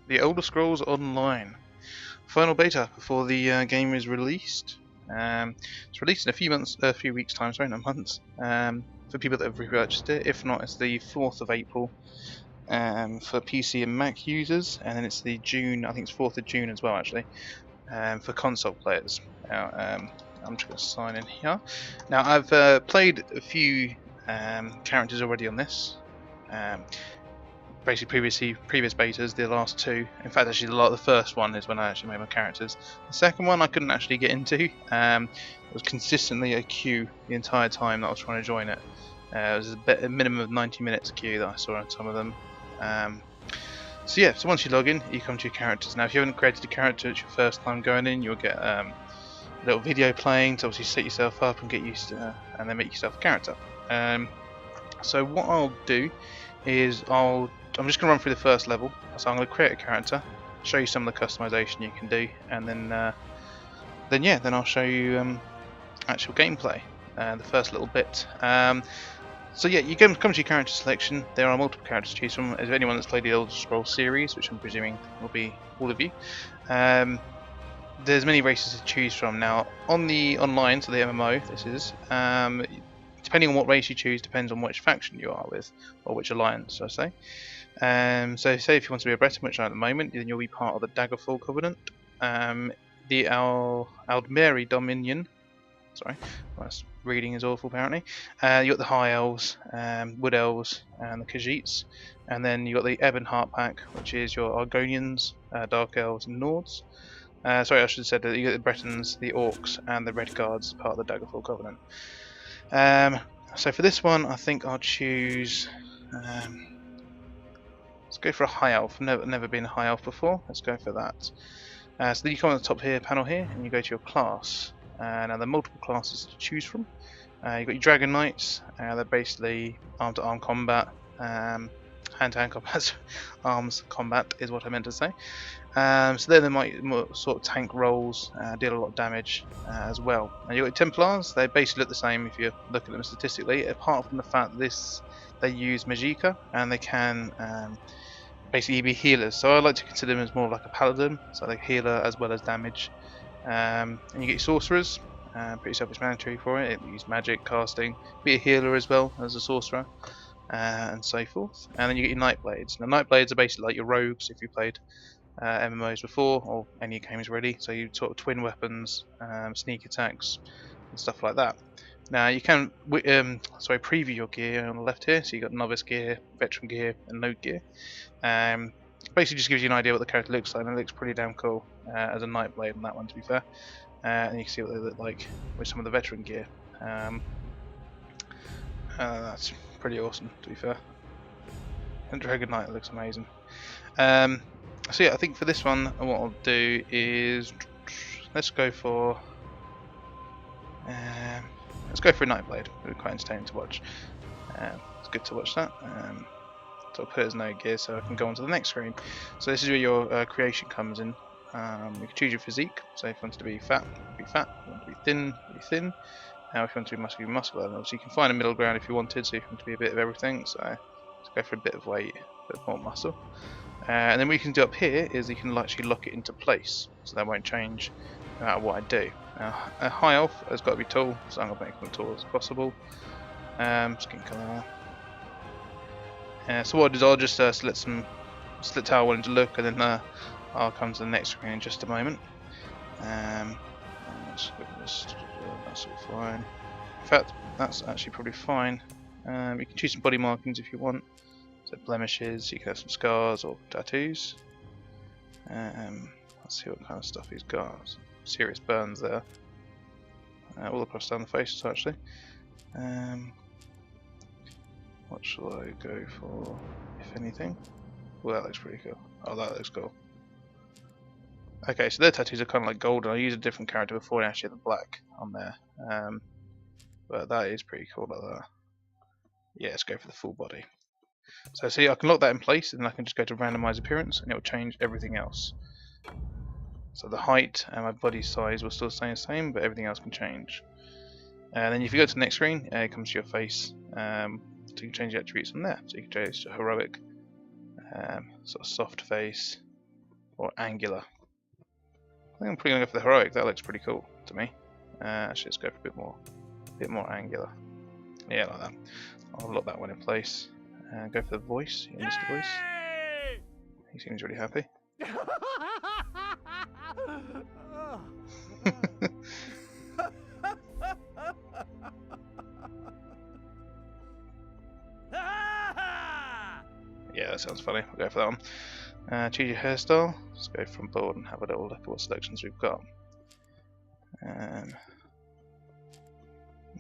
The Elder Scrolls Online final beta before the game is released. It's released in a few weeks time, sorry, not months. For people that have repurchased it. If not, it's the 4th of April for PC and Mac users, and then it's the June. I think it's 4th of June as well, actually, for console players. Now, I'm just going to sign in here. Now, I've played a few characters already on this. Basically, previous betas, the last two. In fact, actually, the first one is when I actually made my characters. The second one I couldn't actually get into. It was consistently a queue the entire time that I was trying to join it. It was a minimum of 90 minutes queue that I saw on some of them. So yeah, so once you log in, you come to your characters. Now, if you haven't created a character, it's your first time going in, you'll get a little video playing to obviously set yourself up and get used to, and then make yourself a character. So what I'll do is I'm just going to run through the first level. So I'm going to create a character, show you some of the customization you can do, and then I'll show you actual gameplay. The first little bit. So yeah, you come to your character selection. There are multiple characters to choose from. As anyone that's played the Elder Scrolls series, which I'm presuming will be all of you, there's many races to choose from. Now, on the online, so the MMO, this is, depending on what race you choose, depends on which faction you are with, or which alliance, I say. So say if you want to be a Breton, which I am at the moment, then you'll be part of the Daggerfall Covenant, the Aldmeri Dominion. Sorry, that's reading is awful apparently. You got the High Elves, Wood Elves, and the Khajiits, and then you got the Ebonheart pack, which is your Argonians, Dark Elves, and Nords. Sorry, I should have said that you got the Bretons, the Orcs, and the Red Guards, part of the Daggerfall Covenant. So for this one, I think I'll choose. Let's go for a High Elf. Never been a High Elf before. Let's go for that. So then you come on the top here, panel here, and you go to your class. Now there are multiple classes to choose from. You've got your Dragon Knights. They're basically arm-to-arm combat, hand-to-hand combat. Arms combat is what I meant to say. So then they might more sort of tank roles, deal a lot of damage as well. And you've got your Templars. They basically look the same if you look at them statistically, apart from the fact that they use Magicka and they can basically be healers. So I like to consider them as more like a paladin, so they're healer as well as damage. And you get your sorcerers, pretty self-explanatory for it. It uses magic, casting, be a healer as well as a sorcerer, and so forth. And then you get your Nightblades. Now Nightblades are basically like your rogues if you played MMOs before, or any games really. So you sort of twin weapons, sneak attacks, and stuff like that. Now you can preview your gear on the left here. So you got novice gear, veteran gear, and node gear. Basically just gives you an idea what the character looks like, and it looks pretty damn cool as a Nightblade on that one, to be fair. And you can see what they look like with some of the veteran gear. That's pretty awesome, to be fair. And Dragon Knight looks amazing. So yeah, I think for this one, what I'll do is let's go for a Nightblade. It'll be quite entertaining to watch. It's good to watch that. So I'll put it as no gear so I can go on to the next screen. So this is where your creation comes in. You can choose your physique. So if you want to be fat, be fat. If you want to be thin, be thin. Now if you want to be muscular, be muscular. And obviously you can find a middle ground if you wanted. So if you want to be a bit of everything. So let's go for a bit of weight, a bit more muscle. And then what you can do up here is you can actually lock it into place. So that won't change no matter what I do. Now a High Elf has got to be tall. So I'm going to make them as tall as possible. Skin colour. So what I'll do is I'll just select how I want it to look, and then I'll come to the next screen in just a moment. Let's go for this. That's all fine. In fact, that's actually probably fine. You can choose some body markings if you want. So blemishes, you can have some scars or tattoos. Let's see what kind of stuff he's got. Some serious burns there. All across down the face actually. What shall I go for, if anything? Well, that looks pretty cool. Oh, that looks cool. Okay, so their tattoos are kind of like golden. I used a different character before and actually had the black on there. But that is pretty cool like that. Yeah, let's go for the full body. So see, I can lock that in place, and then I can just go to randomize appearance, and it will change everything else. So the height and my body size will still stay the same, but everything else can change. And then if you go to the next screen, it comes to your face. So you can change the attributes from there. So you can change to heroic, sort of soft face, or angular? I think I'm probably gonna go for the heroic. That looks pretty cool to me. Actually, let's go for a bit more angular. Yeah, like that. I'll lock that one in place. Go for the voice. Yeah, Mr. Voice. He seems really happy. Yeah, that sounds funny. We'll go for that one. Choose your hairstyle. Let's go from board and have a little look at what selections we've got. I'm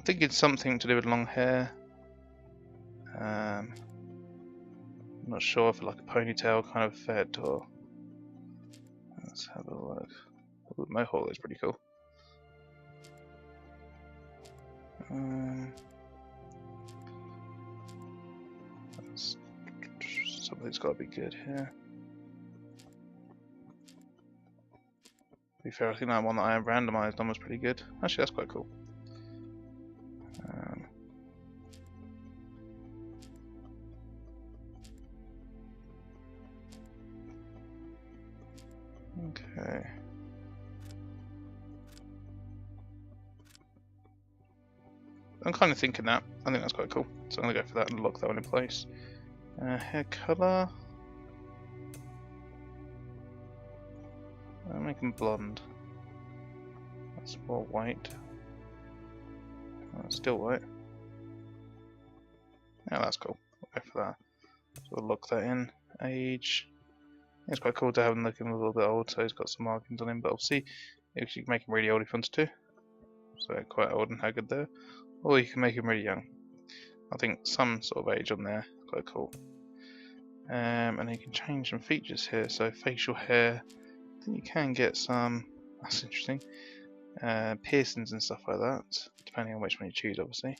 thinking something to do with long hair. I'm not sure if like a ponytail kind of effect or. Let's have a look. Ooh, mohawk is pretty cool. Something's got to be good here. To be fair, I think that one that I randomised on was pretty good. Actually, that's quite cool. Okay. I'm kind of thinking that. I think that's quite cool. So I'm going to go for that and lock that one in place. Hair colour. I'll make him blonde. That's more white. Still white. Yeah, that's cool. I'll go for that. So we'll lock that in. Age. It's quite cool to have him looking a little bit old, so he's got some markings on him, but obviously you can make him really old if you want to. So quite old and haggard there. Or you can make him really young. I think some sort of age on there, quite cool. And you can change some features here, so facial hair, I think you can get some, that's interesting, piercings and stuff like that, depending on which one you choose obviously.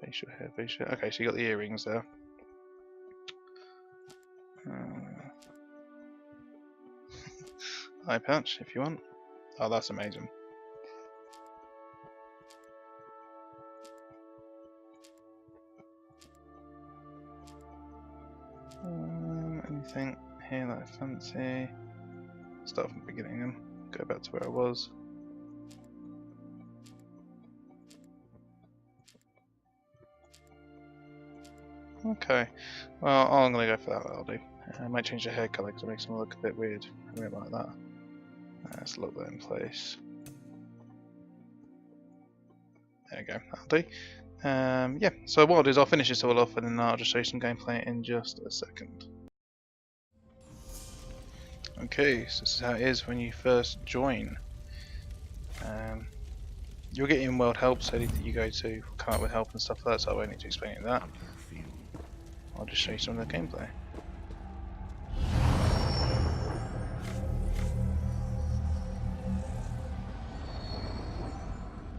Facial hair, okay, so you got the earrings there. Eye patch if you want. Oh, that's amazing. Anything here that I fancy? Start from the beginning and go back to where I was. Okay, well I'm going to go for that, that'll do. I might change the hair colour because it makes them look a bit weird. I don't like that. Let's lock that in place. There we go, that'll do. Yeah, so what I'll do is I'll finish this all off and then I'll just show you some gameplay in just a second. Okay, so this is how it is when you first join. You'll get in world help, so anything you go to will come up with help and stuff like that, so I won't need to explain that. I'll just show you some of the gameplay.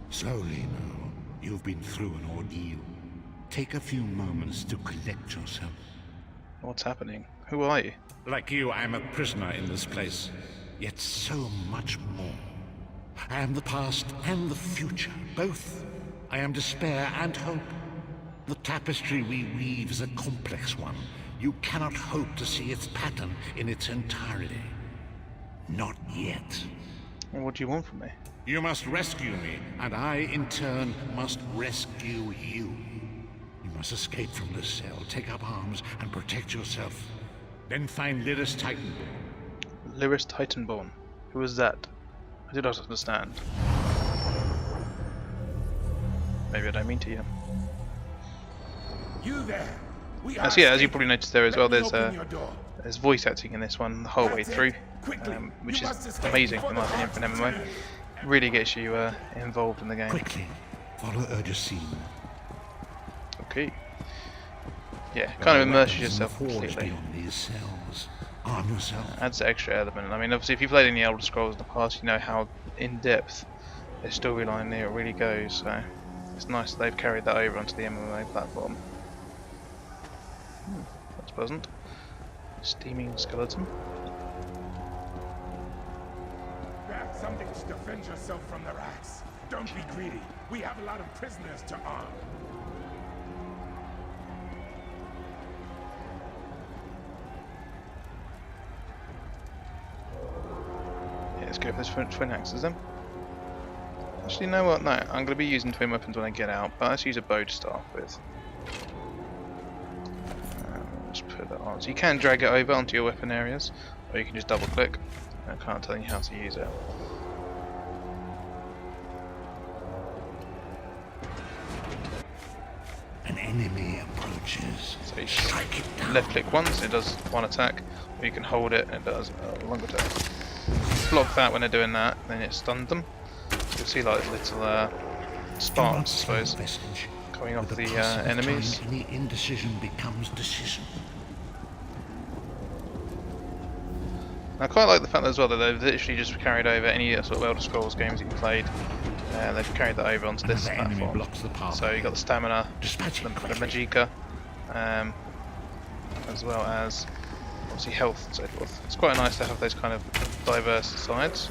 Slowly now. You've been through an ordeal. Take a few moments to collect yourself. What's happening? Who are you? Like you, I'm a prisoner in this place. Yet so much more. I am the past and the future, both. I am despair and hope. The tapestry we weave is a complex one. You cannot hope to see its pattern in its entirety. Not yet. Well, what do you want from me? You must rescue me, and I, in turn, must rescue you. You must escape from this cell, take up arms, and protect yourself. Then find Lyris Titanborn. Lyris Titanborn? Who is that? I do not understand. Maybe I don't mean to you. You there? As you probably noticed there as well, there's voice acting in this one the whole way through, which is amazing in my opinion for an MMO. Really gets you involved in the game. Quickly, follow Urgesine. Okay. Yeah, kind of immerse yourself completely. These cells. Arm yourself. Adds the extra element. I mean, obviously, if you've played any Elder Scrolls in the past, you know how in depth their storyline there really goes. So it's nice that they've carried that over onto the MMO platform. That's pleasant. Steaming skeleton. Grab something to defend yourself from the rats. Don't be greedy. We have a lot of prisoners to arm. let's go for this twin axes then. Actually, you know what? No, I'm going to be using twin weapons when I get out, but let's use a bow to start with. Just put that on. So you can drag it over onto your weapon areas, or you can just double click. I can't tell you how to use it. An enemy approaches. So you strike it down. Left click once, it does one attack, or you can hold it and it does a longer attack. Block that when they're doing that, then it stuns them. You'll see like little sparks, I suppose, coming off the enemies. Any indecision becomes decision. I quite like the fact as well that they've literally just carried over any sort of Elder Scrolls games that you played. They've carried that over onto this platform. Blocks the path. So you got the stamina, the magicka, as well as obviously health and so forth. It's quite nice to have those kind of diverse sides.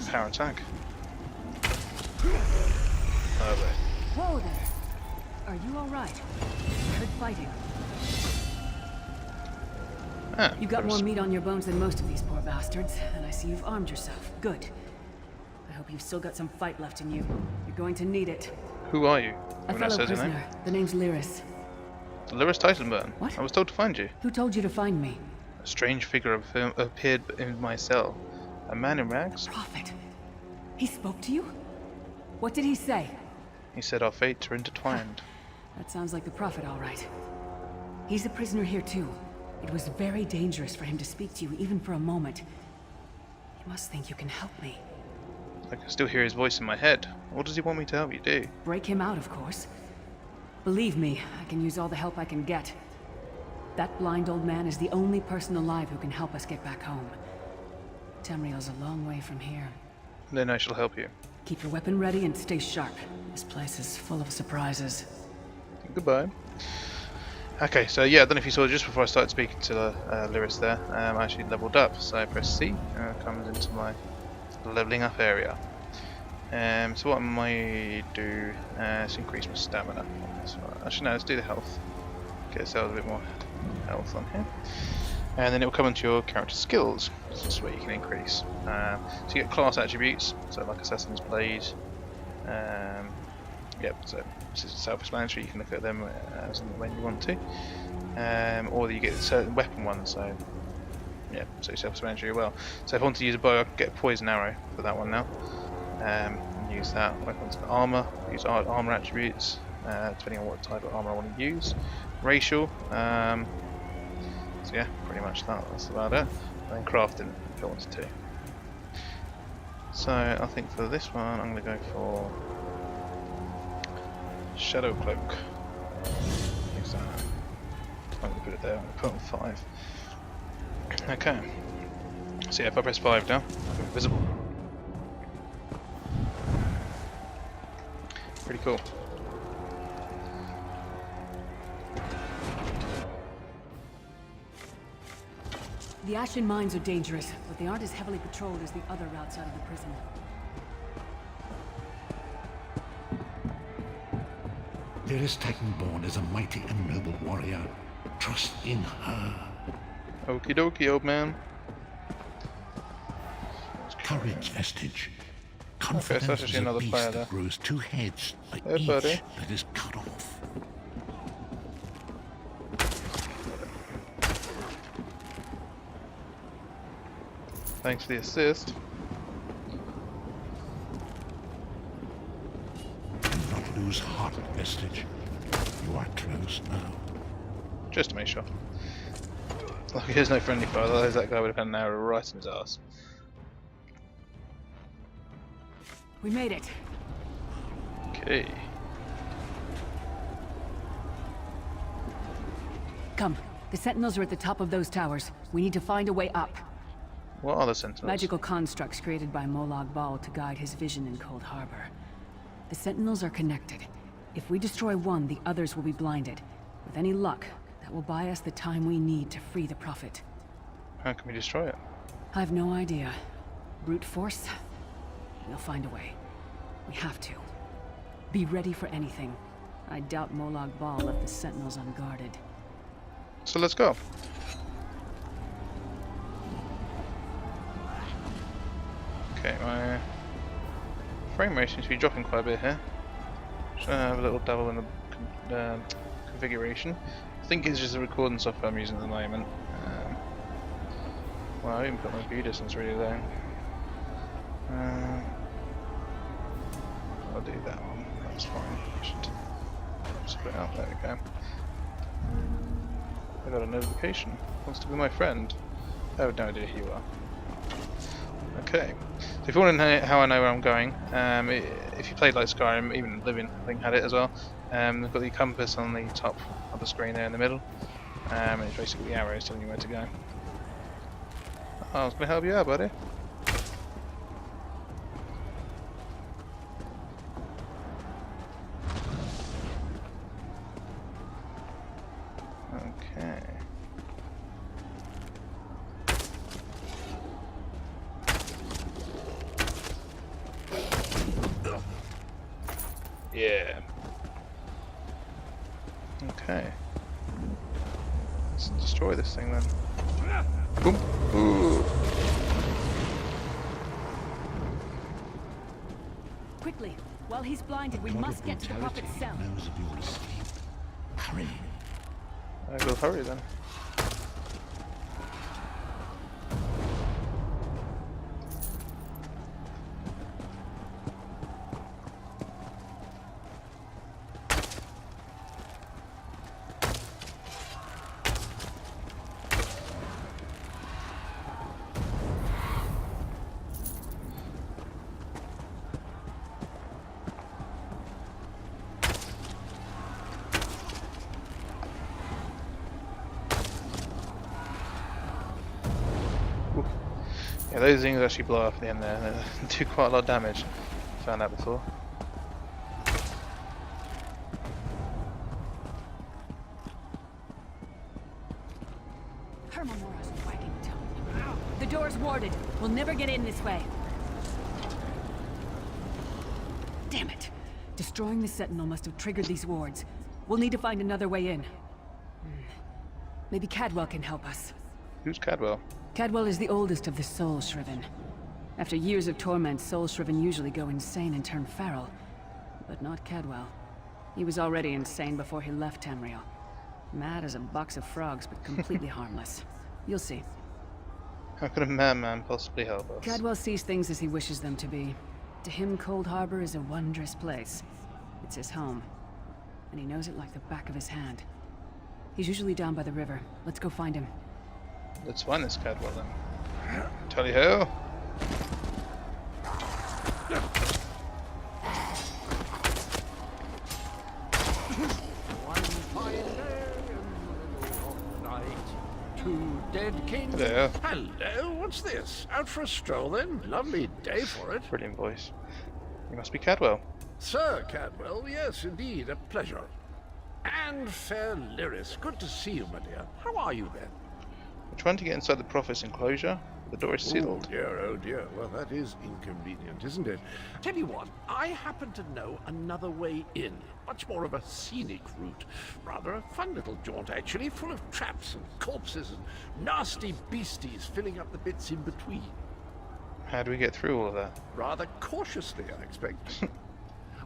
Power attack. Lovely. Whoa there! Are you alright? Good fighting. Ah, You got more meat on your bones than most of these poor bastards, and I see you've armed yourself. Good. I hope you've still got some fight left in you. You're going to need it. Who are you? A fellow prisoner. The name's Lyris. Lyris Titanburn. What? I was told to find you. Who told you to find me? A strange figure appeared in my cell. A man in rags? Prophet. He spoke to you? What did he say? He said our fates are intertwined. That sounds like the Prophet, all right. He's a prisoner here too. It was very dangerous for him to speak to you even for a moment. He must think you can help me. I can still hear his voice in my head. What does he want me to help you do? Break him out, of course. Believe me, I can use all the help I can get. That blind old man is the only person alive who can help us get back home. Tamriel's a long way from here. Then I shall help you. Keep your weapon ready and stay sharp. This place is full of surprises. Goodbye. Okay, so yeah, I don't know if you saw just before I started speaking to Lyris there, I actually leveled up. So I press C and it comes into my leveling up area. So what I might do is increase my stamina. So actually no, let's do the health. Get ourselves a bit more health on here. And then it will come into your character skills. This is where you can increase. So you get class attributes, so like Assassin's Blade. Yep, so this is self-explanatory, you can look at them as and when you want to. Or you get certain weapon ones, so yeah, so self-explanatory as well. So if I want to use a bow, I can get a poison arrow for that one now. And use that. Weapons and armour, use armour attributes, depending on what type of armour I want to use. Racial, so yeah, pretty much that's about it. And then crafting, if I wanted to. So I think for this one, I'm going to go for Shadow Cloak. Use that. I'm going to put it there. I'm going to put on 5. Okay. So yeah, if I press 5 now, I'll be invisible. Pretty cool. The Ashen Mines are dangerous, but they aren't as heavily patrolled as the other routes out of the prison. Lyris Titanborn is a mighty and noble warrior. Trust in her. Okie dokie, old man. Courage, Vestige. Okay, Confidence so that's actually is a another beast player that there. grows 2 heads by Hey, each buddy. that is cut off. Thanks for the assist. Do not lose heart, Vestige. You are close now. Just to make sure. Like here's no friendly fire, otherwise that guy would have had an arrow right in his ass. We made it. Okay. Come. The Sentinels are at the top of those towers. We need to find a way up. What are the Sentinels? Magical constructs created by Molag Bal to guide his vision in Cold Harbor. The Sentinels are connected. If we destroy one, the others will be blinded. With any luck, that will buy us the time we need to free the Prophet. How can we destroy it? I've no idea. Brute force? We'll find a way. We have to. Be ready for anything. I doubt Molag Bal left the Sentinels unguarded. So let's go. frame rate seems to be dropping quite a bit here. Just gonna have a little double in the configuration. I think it's just the recording software I'm using at the moment. Well, I didn't put my view distance really low. I'll do that one. That's fine. I should split out. There we go. I got a notification. Wants to be my friend. I have no idea who you are. Okay. So if you want to know how I know where I'm going, if you played like Skyrim, even Living, I think had it as well. We've got the compass on the top of the screen there in the middle. And it's basically the arrows telling you where to go. I was going to help you out, buddy. Okay. Yeah. Okay. Let's destroy this thing then. Boom. Ooh. Quickly, while he's blinded, we must get to the prophet's cell. Knows of your escape. Hurry. I will hurry then. Yeah, those things actually blow up at the end there. They do quite a lot of damage. Found that before. The door's warded. We'll never get in this way. Damn it. Destroying the Sentinel must have triggered these wards. We'll need to find another way in. Maybe Cadwell can help us. Who's Cadwell? Cadwell is the oldest of the Soul Shriven. After years of torment, Soul Shriven usually go insane and turn feral. But not Cadwell. He was already insane before he left Tamriel. Mad as a box of frogs, but completely harmless. You'll see. How could a madman possibly help us? Cadwell sees things as he wishes them to be. To him, Cold Harbor is a wondrous place. It's his home. And he knows it like the back of his hand. He's usually down by the river. Let's go find him. Let's find this Cadwell then. Tell you who. One fine day in the middle of the night, two dead kings. Hello. Hello, what's this? Out for a stroll then? Lovely day for it. Brilliant voice. You must be Cadwell. Sir Cadwell, yes, indeed, a pleasure. And fair Lyris, good to see you, my dear. How are you then? We're trying to get inside the Prophet's enclosure. The door is sealed. Oh dear. Well, that is inconvenient, isn't it? Tell you what, I happen to know another way in. Much more of a scenic route. Rather a fun little jaunt, actually, full of traps and corpses and nasty beasties filling up the bits in between. How do we get through all of that? Rather cautiously, I expect.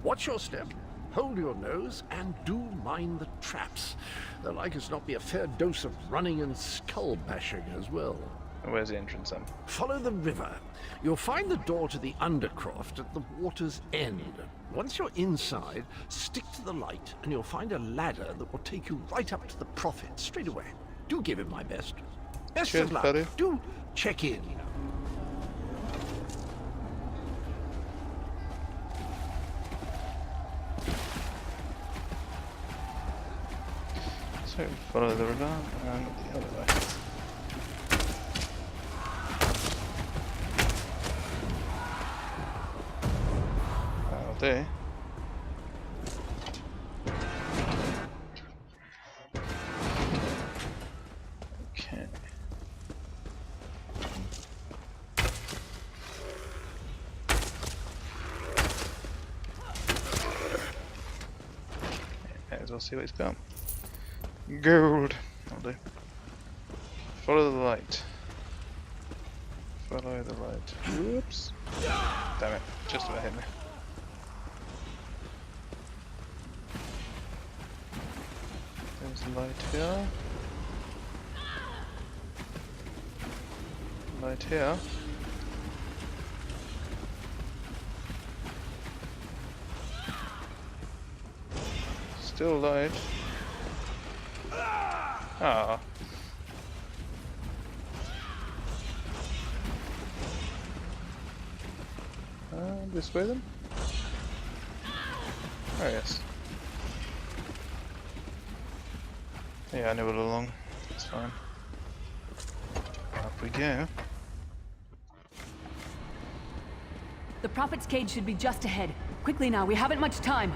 Watch your step, hold your nose, and do mind the traps. There'll like as not be a fair dose of running and skull bashing as well. Where's the entrance then? Follow the river. You'll find the door to the Undercroft at the water's end. Once you're inside, stick to the light, and you'll find a ladder that will take you right up to the Prophet straight away. Do give him my best. Best Cheers, of luck. buddy. Do check in. So follow the river and the other way. That'll do. Okay. May as well see what he's got. Gold. I'll do. Follow the light. Follow the light. Whoops. Damn it. Just about hit me. There's the light here. Light here. Still light. Ah. This way then? Oh yes. Yeah, I knew it all along. It's fine. Up we go. The Prophet's cage should be just ahead. Quickly now, we haven't much time.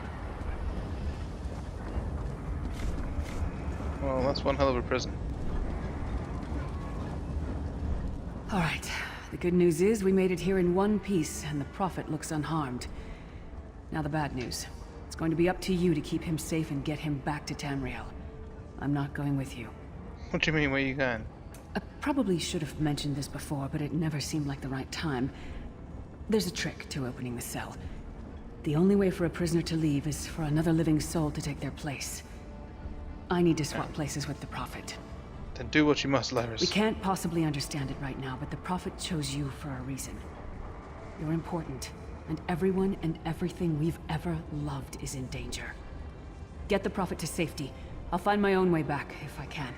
Well, that's one hell of a prison. All right. The good news is we made it here in one piece, and the Prophet looks unharmed. Now the bad news. It's going to be up to you to keep him safe and get him back to Tamriel. I'm not going with you. What do you mean, where are you going? I probably should have mentioned this before, but it never seemed like the right time. There's a trick to opening the cell. The only way for a prisoner to leave is for another living soul to take their place. I need to swap places with the Prophet. Then do what you must, Lyris. We can't possibly understand it right now, but the Prophet chose you for a reason. You're important, and everyone and everything we've ever loved is in danger. Get the Prophet to safety. I'll find my own way back, if I can.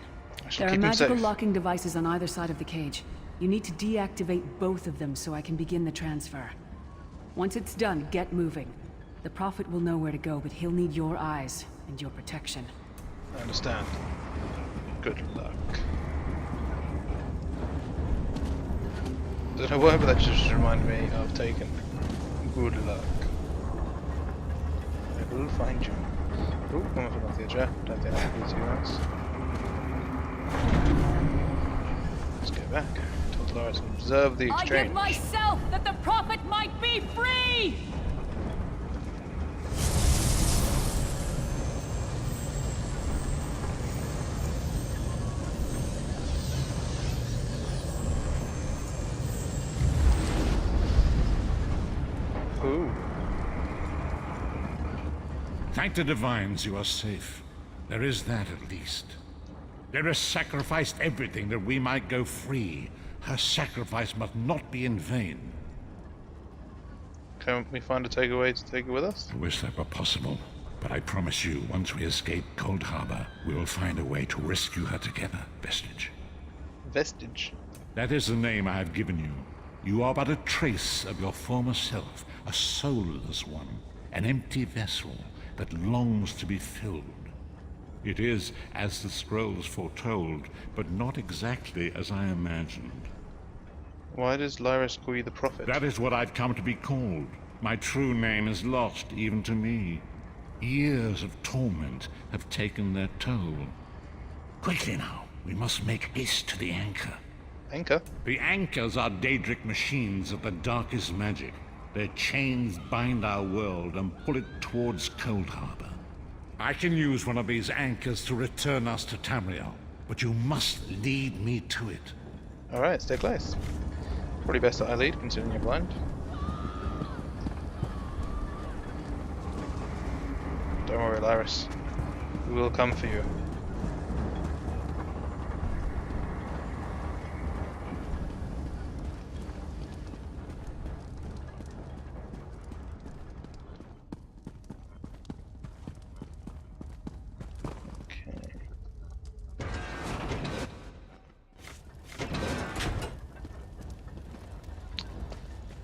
There are magical locking devices on either side of the cage. You need to deactivate both of them so I can begin the transfer. Once it's done, get moving. The Prophet will know where to go, but he'll need your eyes and your protection. I understand. Good luck. I don't know why, but that just reminded me of Taken. Good luck. I will find you. Oh, come on, off the edge. Don't think that would be too nice. Let's go back. Tell Dolores to observe the exchange. I give myself that the Prophet might be free! Ooh. Thank the divines you are safe. There is that at least. Lyris sacrificed everything that we might go free. Her sacrifice must not be in vain. Can't we find a takeaway to take it with us? I wish that were possible, but I promise you, once we escape Cold Harbor, we will find a way to rescue her together, Vestige. Vestige? That is the name I have given you. You are but a trace of your former self, a soulless one, an empty vessel that longs to be filled. It is as the scrolls foretold, but not exactly as I imagined. Why does Lyris call you the Prophet? That is what I've come to be called. My true name is lost even to me. Years of torment have taken their toll. Quickly now, we must make haste to the anchor. Anchor? The anchors are Daedric machines of the darkest magic. Their chains bind our world and pull it towards Cold Harbor. I can use one of these anchors to return us to Tamriel, but you must lead me to it. Alright, stay close. Probably best that I lead, considering you're blind. Don't worry, Lyris. We will come for you.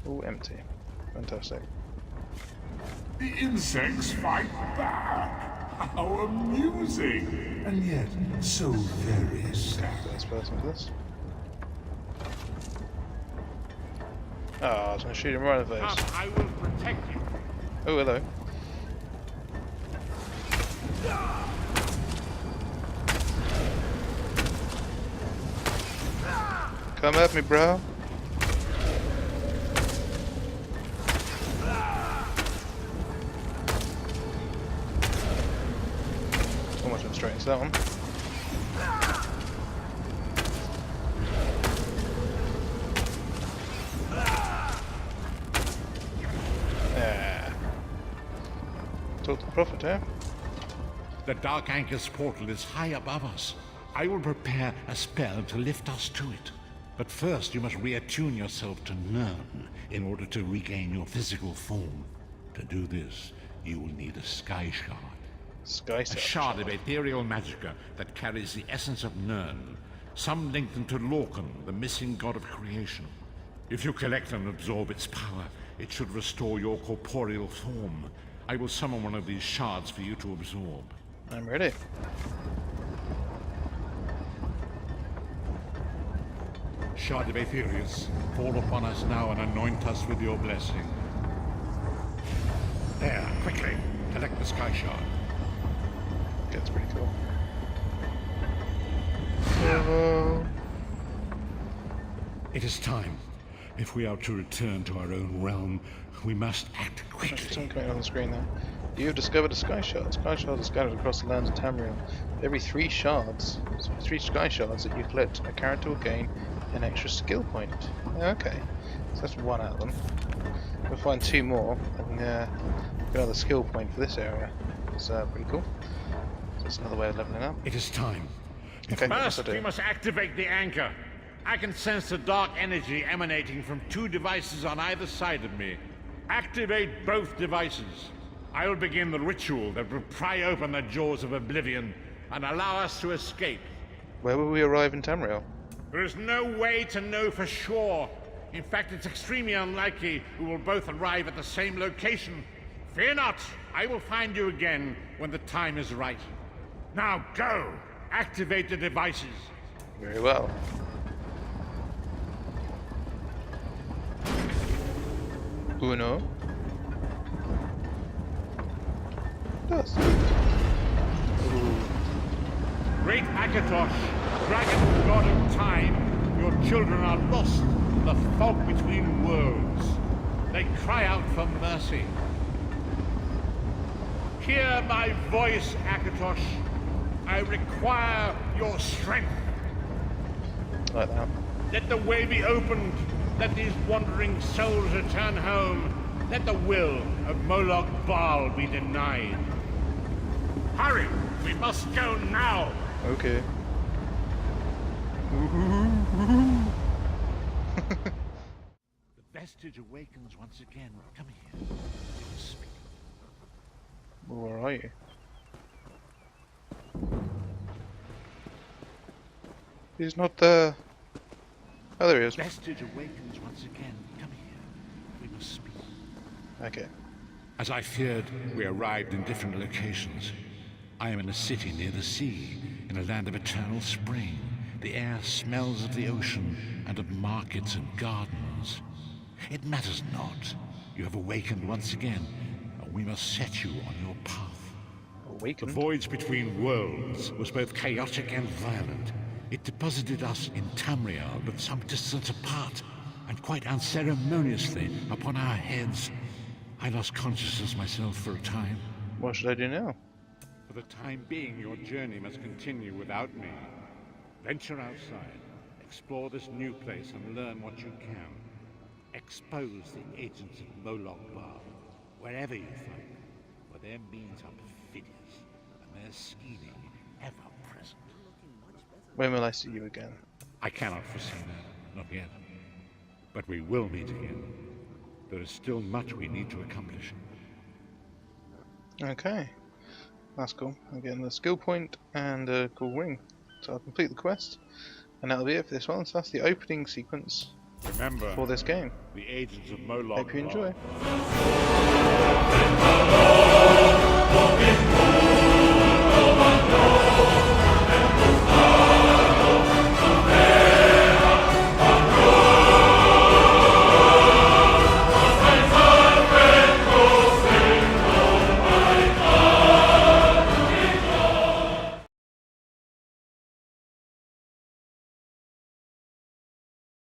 Oh, empty. Fantastic. The insects fight back. How amusing. And yet, so very sad. First person for this. Oh, I was going to shoot him right in the face. I will protect you. Oh, hello. Come at me, bro. Almost went straight into that one. Yeah. Talk to the Prophet, eh? The Dark Anchor's portal is high above us. I will prepare a spell to lift us to it. But first you must reattune yourself to Nern in order to regain your physical form. To do this, you will need a Sky Shard. Sky A shard of ethereal magicka that carries the essence of Nern, some linked to Lorcan, the missing god of creation. If you collect and absorb its power, it should restore your corporeal form. I will summon one of these shards for you to absorb. I'm ready. Shard of Aetherius, fall upon us now and anoint us with your blessing. There, quickly, collect the Sky Shard. Okay, that's pretty cool. So, It is time. If we are to return to our own realm, we must act quickly. something coming on the screen there. You have discovered a Sky Shard. Sky Shards are scattered across the lands of Tamriel. Every 3 shards, so 3 Sky Shards that you collect, a character will gain an extra skill point. Okay, so that's 1 out of them. We'll find 2 more and get another skill point for this area. It's pretty cool. So that's another way of leveling up. It is time. Okay, First, we must activate the anchor. I can sense the dark energy emanating from 2 devices on either side of me. Activate both devices. I will begin the ritual that will pry open the jaws of oblivion and allow us to escape. Where will we arrive in Tamriel? There is no way to know for sure. In fact, it's extremely unlikely we will both arrive at the same location. Fear not, I will find you again when the time is right. Now go! Activate the devices. Very well. Uno. Dos. Great Akatosh, dragon god of time, your children are lost in the fog between worlds. They cry out for mercy. Hear my voice, Akatosh. I require your strength. Like that. Let the way be opened. Let these wandering souls return home. Let the will of Moloch Baal be denied. Hurry! We must go now! Okay. The vestige awakens once again. Come here. We must speak. Where are you? He's not there. Oh, there he is. Vestige awakens once again. Come here. We must speak. Okay. As I feared, we arrived in different locations. I am in a city near the sea, in a land of eternal spring. The air smells of the ocean and of markets and gardens. It matters not. You have awakened once again, and we must set you on your path. The Awakened? voyage between worlds was both chaotic and violent. It deposited us in Tamriel, but some distance apart, and quite unceremoniously upon our heads. I lost consciousness myself for a time. What should I do now? For the time being, your journey must continue without me. Venture outside, explore this new place and learn what you can. Expose the agents of Moloch Baal, wherever you find them, for their means are perfidious, and their scheming ever present. When will I see you again? I cannot foresee that, not yet. But we will meet again. There is still much we need to accomplish. Okay. That's cool. I'm getting a skill point and a cool ring. So I'll complete the quest. And that'll be it for this one. So that's the opening sequence Remember, for this game. the agents of Moloch Hope you enjoy. Baal.